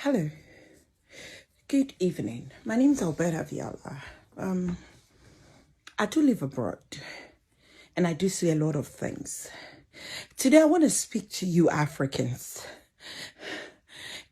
Hello, good evening. My name is Alberta Viala. I do live abroad and I do see a lot of things. Today I want to speak to you Africans.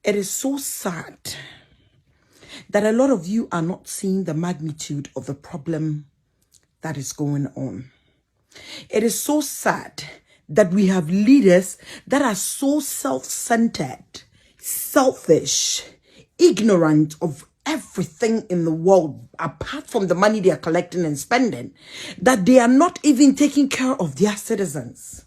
It is so sad that a lot of you are not seeing the magnitude of the problem that is going on. It is so sad that we have leaders that are so self-centered, selfish, ignorant of everything in the world apart from the money they are collecting and spending, that they are not even taking care of their citizens.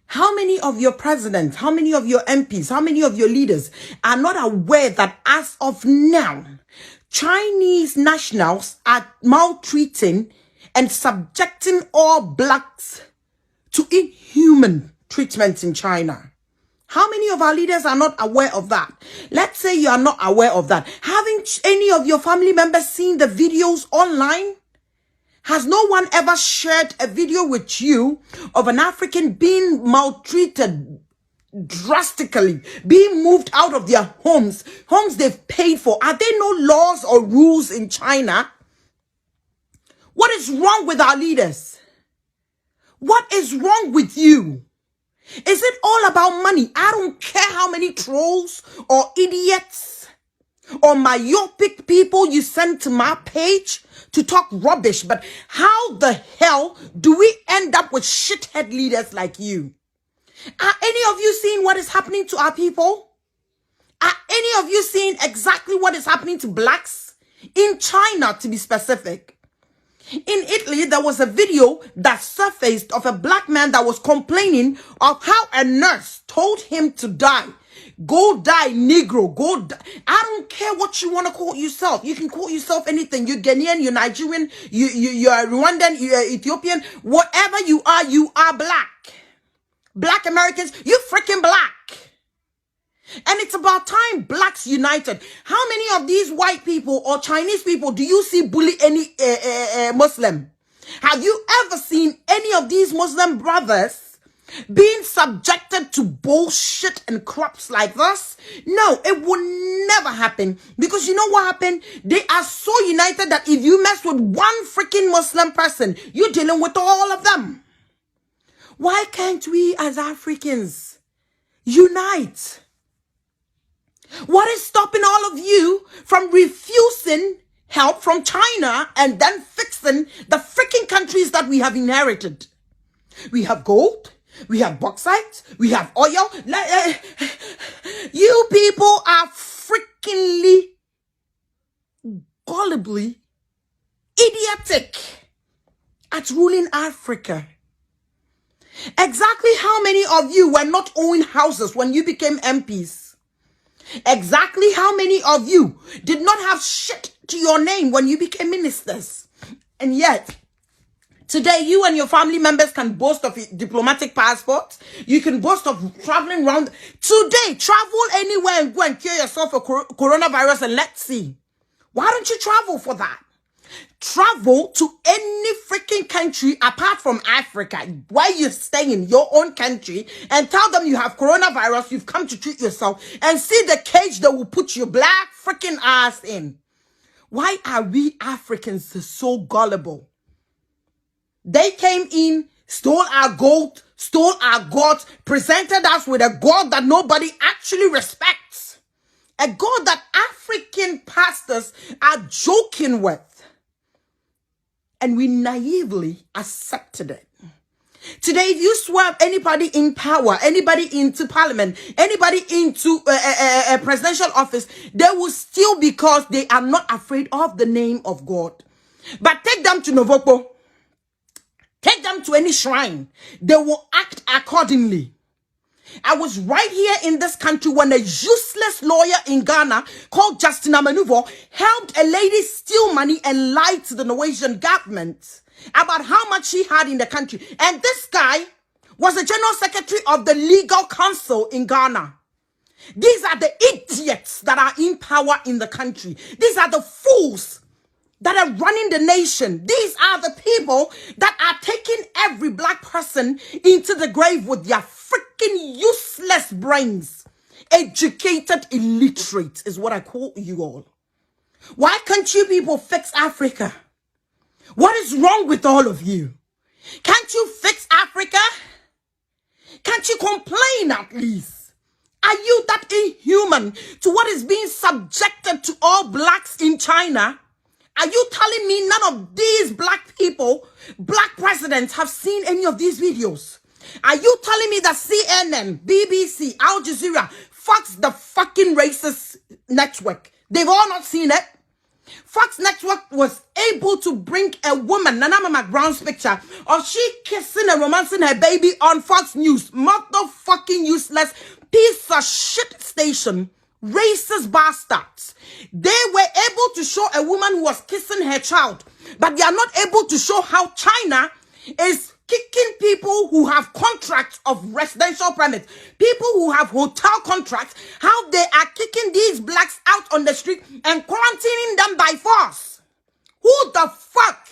How many of your presidents, how many of your MPs, how many of your leaders are not aware that as of now, Chinese nationals are maltreating and subjecting all blacks to inhuman treatment in China? How many of our leaders are not aware of that? Let's say you are not aware of that. Haven't any of your family members seen the videos online? Has no one ever shared a video with you of an African being maltreated drastically, being moved out of their homes they've paid for? Are there no laws or rules in China? What is wrong with our leaders? What is wrong with you? Is it all about money? I don't care how many trolls or idiots or myopic people you send to my page to talk rubbish, but how the hell do we end up with shithead leaders like you? Are any of you seeing what is happening to our people? Are any of you seeing exactly what is happening to blacks? In China, to be specific. In Italy, there was a video that surfaced of a black man that was complaining of how a nurse told him to die. Go die, Negro, go die. I don't care what you want to call yourself. You can call yourself anything. You're Ghanaian, you're Nigerian, you're Rwandan, you're Ethiopian. Whatever you are black. Black Americans, you freaking black. And it's about time blacks united. How many of these white people or Chinese people do you see bully any Muslim? Have you ever seen any of these Muslim brothers being subjected to bullshit and crops like this? No, it will never happen. Because you know what happened? They are so united that if you mess with one freaking Muslim person, you're dealing with all of them. Why can't we as Africans unite? What is stopping all of you from refusing help from China and then fixing the freaking countries that we have inherited? We have gold, we have bauxite, we have oil. You people are freakingly, gullibly idiotic at ruling Africa. Exactly how many of you were not owning houses when you became MPs? Exactly how many of you did not have shit to your name when you became ministers? And yet, today you and your family members can boast of diplomatic passports. You can boast of traveling around. Today, travel anywhere and go and cure yourself for coronavirus and let's see. Why don't you travel for that? Travel to any freaking country apart from Africa while you're staying in your own country and tell them you have coronavirus, you've come to treat yourself, and see the cage that will put your black freaking ass in. Why are we Africans so gullible? They came in, stole our gold, stole our gods, presented us with a God that nobody actually respects. A God that African pastors are joking with. And we naively accepted it. Today, if you swerve anybody in power, anybody into parliament, anybody into a presidential office, they will still, because they are not afraid of the name of God. But take them to Novoko, take them to any shrine, they will act accordingly. I was right here in this country when a useless lawyer in Ghana called Justin Amanuvo helped a lady steal money and lied to the Norwegian government about how much she had in the country. And this guy was the general secretary of the legal council in Ghana. These are the idiots that are in power in the country. These are the fools that are running the nation. These are the people that are taking every black person into the grave with their freaking useless brains. Educated illiterate is what I call you all. Why can't you people fix Africa? What is wrong with all of you? Can't you fix Africa? Can't you complain at least? Are you that inhuman to what is being subjected to all blacks in China? Are you telling me none of these black people, black presidents, have seen any of these videos? Are you telling me that CNN, BBC, Al Jazeera, Fox, the fucking racist network, they've all not seen it? Fox Network was able to bring a woman, Nana McBrown's picture of she kissing and romancing her baby on Fox News. Motherfucking useless piece of shit station. Racist bastards. They were able to show a woman who was kissing her child, but they are not able to show how China is kicking people who have contracts of residential permits, people who have hotel contracts, how they are kicking these blacks out on the street and quarantining them by force. Who the fuck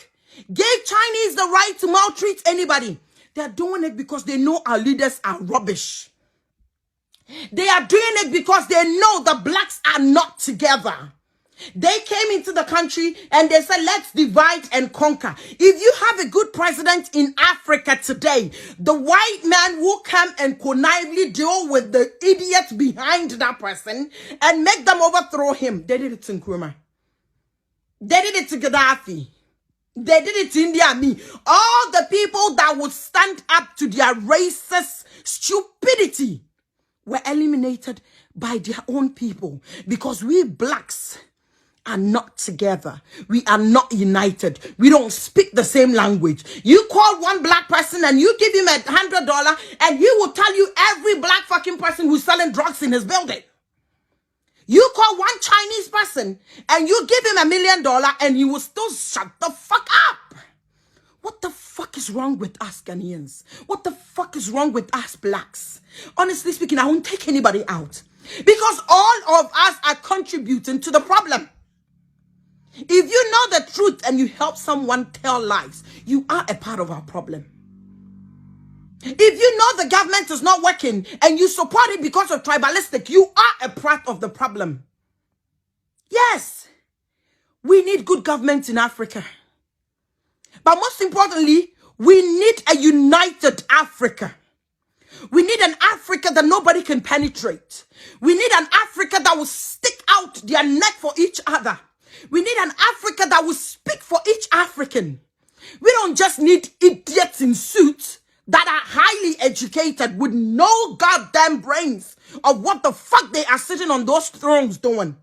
gave Chinese the right to maltreat anybody? They're doing it because they know our leaders are rubbish. They are doing it because they know the blacks are not together. They came into the country and they said, let's divide and conquer. If you have a good president in Africa today, the white man will come and connively deal with the idiots behind that person and make them overthrow him. They did it to Nkrumah. They did it to Gaddafi. They did it to India and me. All the people that would stand up to their racist stupidity were eliminated by their own people because we blacks are not together. We are not united. We don't speak the same language. You call one black person and you give him $100 and he will tell you every black fucking person who's selling drugs in his building. You call one Chinese person and you give him $1 million and he will still shut the fuck up. What the fuck is wrong with us Ghanaians? What the fuck is wrong with us blacks? Honestly speaking, I won't take anybody out because all of us are contributing to the problem. If you know the truth and you help someone tell lies, you are a part of our problem. If you know the government is not working and you support it because of tribalistic, you are a part of the problem. Yes, we need good government in Africa. But most importantly, we need a united Africa. We need an Africa that nobody can penetrate. We need an Africa that will stick out their neck for each other. We need an Africa that will speak for each African. We don't just need idiots in suits that are highly educated with no goddamn brains of what the fuck they are sitting on those thrones doing.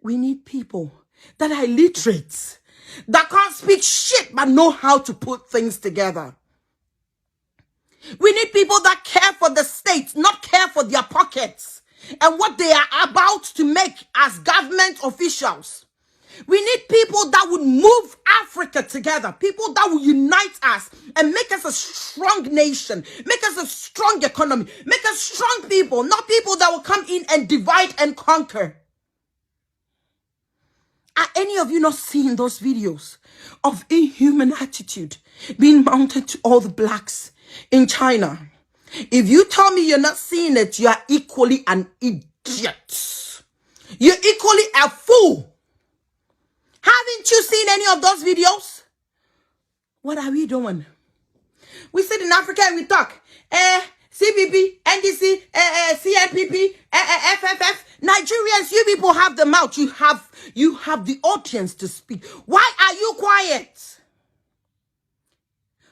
We need people that are illiterate, that can't speak shit but know how to put things together. We need people that care for the state, not care for their pockets and what they are about to make as government officials. We need people that would move Africa together, people that will unite us and make us a strong nation, make us a strong economy, make us strong people, not people that will come in and divide and conquer. Are any of you not seeing those videos of inhuman attitude being mounted to all the blacks in China? If you tell me you're not seeing it, you are equally an idiot. You're equally a fool. Haven't you seen any of those videos? What are we doing? We sit in Africa and we talk. CPP, NDC, CNPP, FFF. Nigerians, you people have the mouth. You have the audience to speak. Why are you quiet?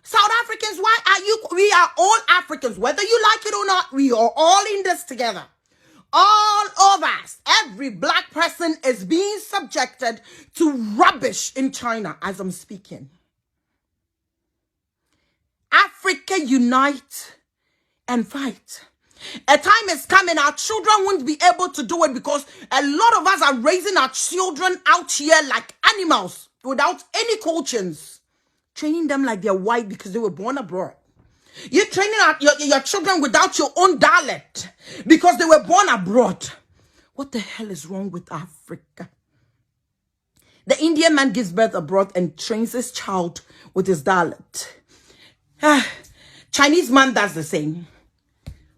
South Africans, why are you? We are all Africans. Whether you like it or not, we are all in this together. All of us, every black person is being subjected to rubbish in China as I'm speaking. Africa, unite and fight. A time is coming, our children won't be able to do it because a lot of us are raising our children out here like animals without any conscience, training them like they're white because they were born abroad. You're training your children without your own dialect because they were born abroad. What the hell is wrong with Africa? The Indian man gives birth abroad and trains his child with his dialect. Chinese man does the same.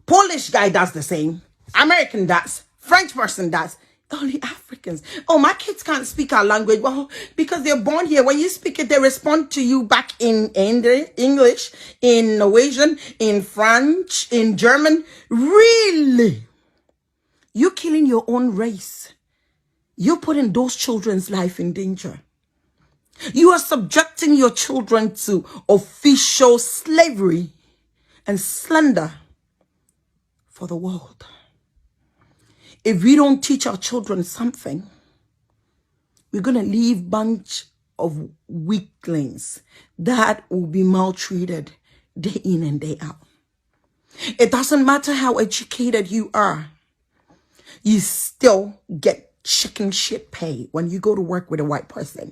Polish guy does the same. American does, French person does. Only Africans. Oh, my kids can't speak our language. Well, because they're born here. When you speak it, they respond to you back in English, in Norwegian, in French, in German. Really? You're killing your own race. You're putting those children's life in danger. You are subjecting your children to official slavery and slander for the world. If we don't teach our children something, we're going to leave a bunch of weaklings that will be maltreated day in and day out. It doesn't matter how educated you are. You still get chicken shit pay when you go to work with a white person.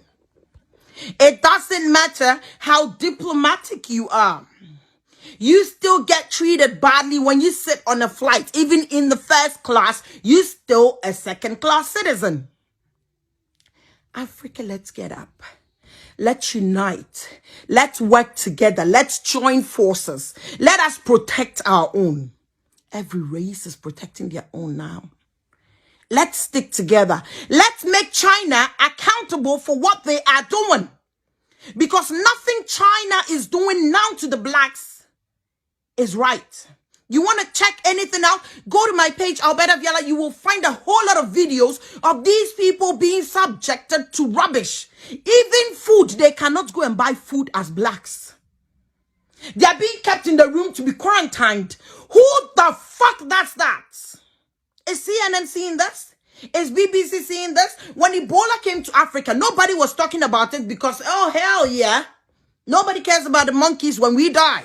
It doesn't matter how diplomatic you are. You still get treated badly when you sit on a flight. Even in the first class, you're still a second-class citizen. Africa, let's get up. Let's unite. Let's work together. Let's join forces. Let us protect our own. Every race is protecting their own now. Let's stick together. Let's make China accountable for what they are doing. Because nothing China is doing now to the blacks is right. You want to check anything out? Go to my page, Alberta Viala. You will find a whole lot of videos of these people being subjected to rubbish. Even food, they cannot go and buy food as blacks. They are being kept in the room to be quarantined. Who the fuck does that? Is CNN seeing this? Is BBC seeing this? When Ebola came to Africa, nobody was talking about it because, oh, hell yeah. Nobody cares about the monkeys when we die.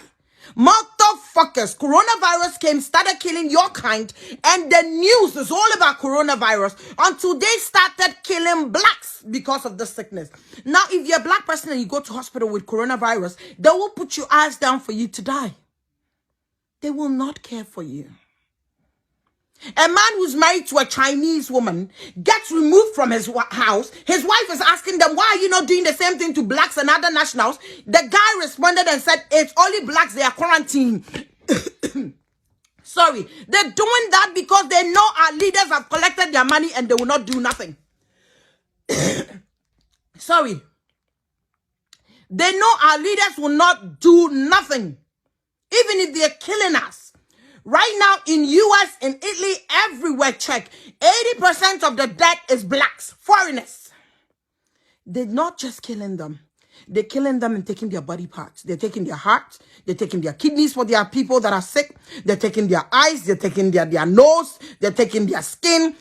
Motherfuckers, coronavirus came, started killing your kind, and the news is all about coronavirus until they started killing blacks because of the sickness. Now, if you're a black person and you go to hospital with coronavirus, they will put your eyes down for you to die. They will not care for you. A man who's married to a Chinese woman gets removed from his house. His wife is asking them, why are you not doing the same thing to blacks and other nationals? The guy responded and said, it's only blacks, they are quarantined. Sorry, they're doing that because they know our leaders have collected their money and they will not do nothing. Sorry. They know our leaders will not do nothing. Even if they're killing us. Right now in US, in Italy, everywhere, check. 80% of the death is blacks, foreigners. They're not just killing them. They're killing them and taking their body parts. They're taking their heart. They're taking their kidneys for their people that are sick. They're taking their eyes. They're taking their nose. They're taking their skin.